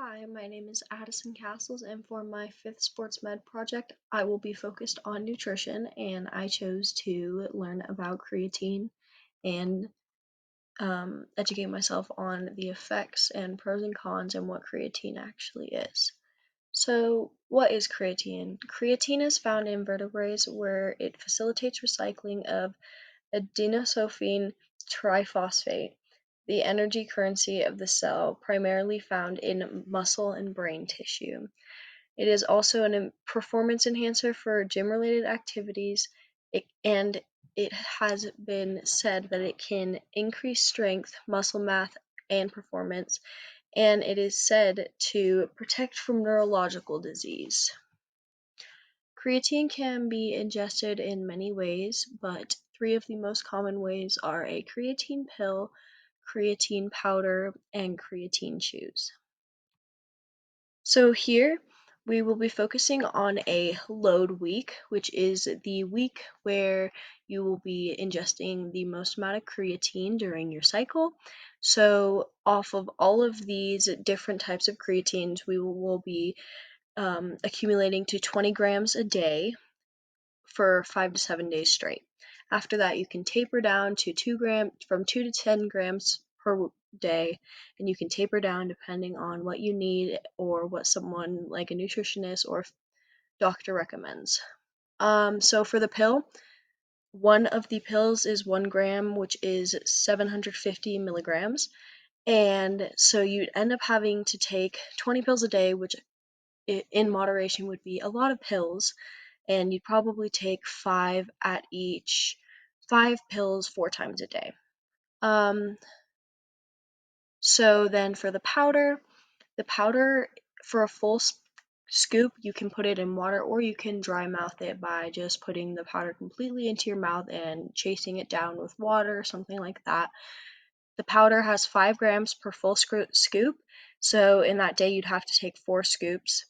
Hi, my name is Addison Castles, and for my fifth sports med project, I will be focused on nutrition, and I chose to learn about creatine and educate myself on the effects and pros and cons and what creatine actually is. So, what is creatine? Creatine is found in vertebrates where it facilitates recycling of adenosine triphosphate, the energy currency of the cell, primarily found in muscle and brain tissue. It is also a performance enhancer for gym-related activities, and it has been said that it can increase strength, muscle mass, and performance, and it is said to protect from neurological disease. Creatine can be ingested in many ways, but three of the most common ways are a creatine pill, creatine powder, and creatine chews. So here we will be focusing on a load week, which is the week where you will be ingesting the most amount of creatine during your cycle. So off of all of these different types of creatines, we will be accumulating to 20 grams a day for 5 to 7 days straight. After that, you can taper down to 2 to 10 grams per day, and you can taper down depending on what you need or what someone like a nutritionist or doctor recommends. So for the pill, one of the pills is 1 gram, which is 750 milligrams. And so you'd end up having to take 20 pills a day, which in moderation would be a lot of pills, and you'd probably take five pills 4 times a day. Um, so then for the powder for a full scoop, you can put it in water or you can dry mouth it by just putting the powder completely into your mouth and chasing it down with water, something like that. The powder has 5 grams per full scoop, so in that day you'd have to take 4 scoops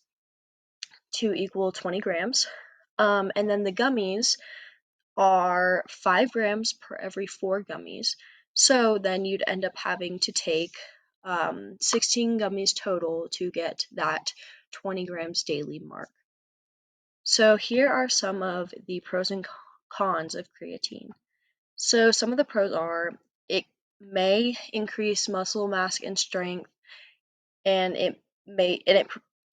to equal 20 grams. And then the gummies are 5 grams per every 4 gummies. So then you'd end up having to take 16 gummies total to get that 20 grams daily mark. So here are some of the pros and cons of creatine. So some of the pros are it may increase muscle mass and strength, and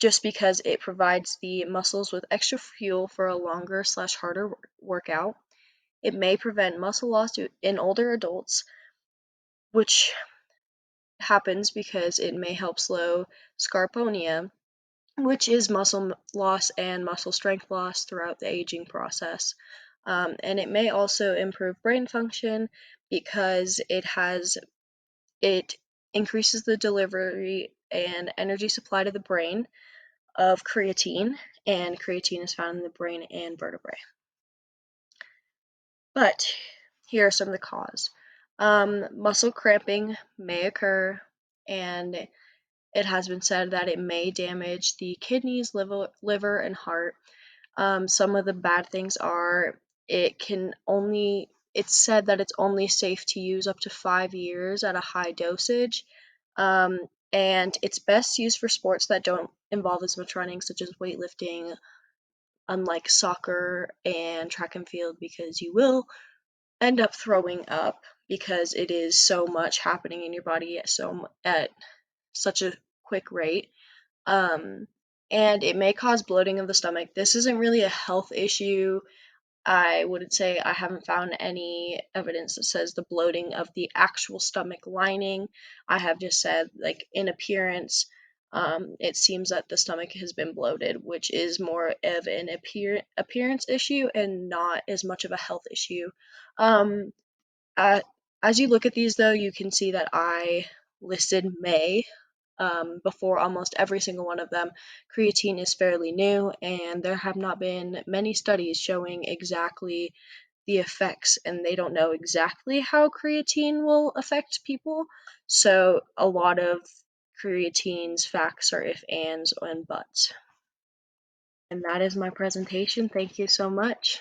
just because it provides the muscles with extra fuel for a longer / harder workout. It may prevent muscle loss in older adults, which happens because it may help slow scarponia, which is muscle loss and muscle strength loss throughout the aging process. And it may also improve brain function because it increases the delivery and energy supply to the brain of creatine, and creatine is found in the brain and vertebrae. But here are some of the cause. Muscle cramping may occur, and it has been said that it may damage the kidneys, liver, and heart. Some of the bad things are it's said that it's only safe to use up to 5 years at a high dosage. And it's best used for sports that don't involve as much running, such as weightlifting, unlike soccer and track and field, because you will end up throwing up because it is so much happening in your body at such a quick rate. Um, and it may cause bloating of the stomach. This isn't really a health issue. I wouldn't say I haven't found any evidence that says the bloating of the actual stomach lining. I have just said, like, in appearance, it seems that the stomach has been bloated, which is more of an appearance issue and not as much of a health issue. Um, uh, as you look at these, though, you can see that I listed May before almost every single one of them. Creatine is fairly new, and there have not been many studies showing exactly the effects, and they don't know exactly how creatine will affect people. So a lot of creatine's facts are if, ands, and buts. And that is my presentation. Thank you so much.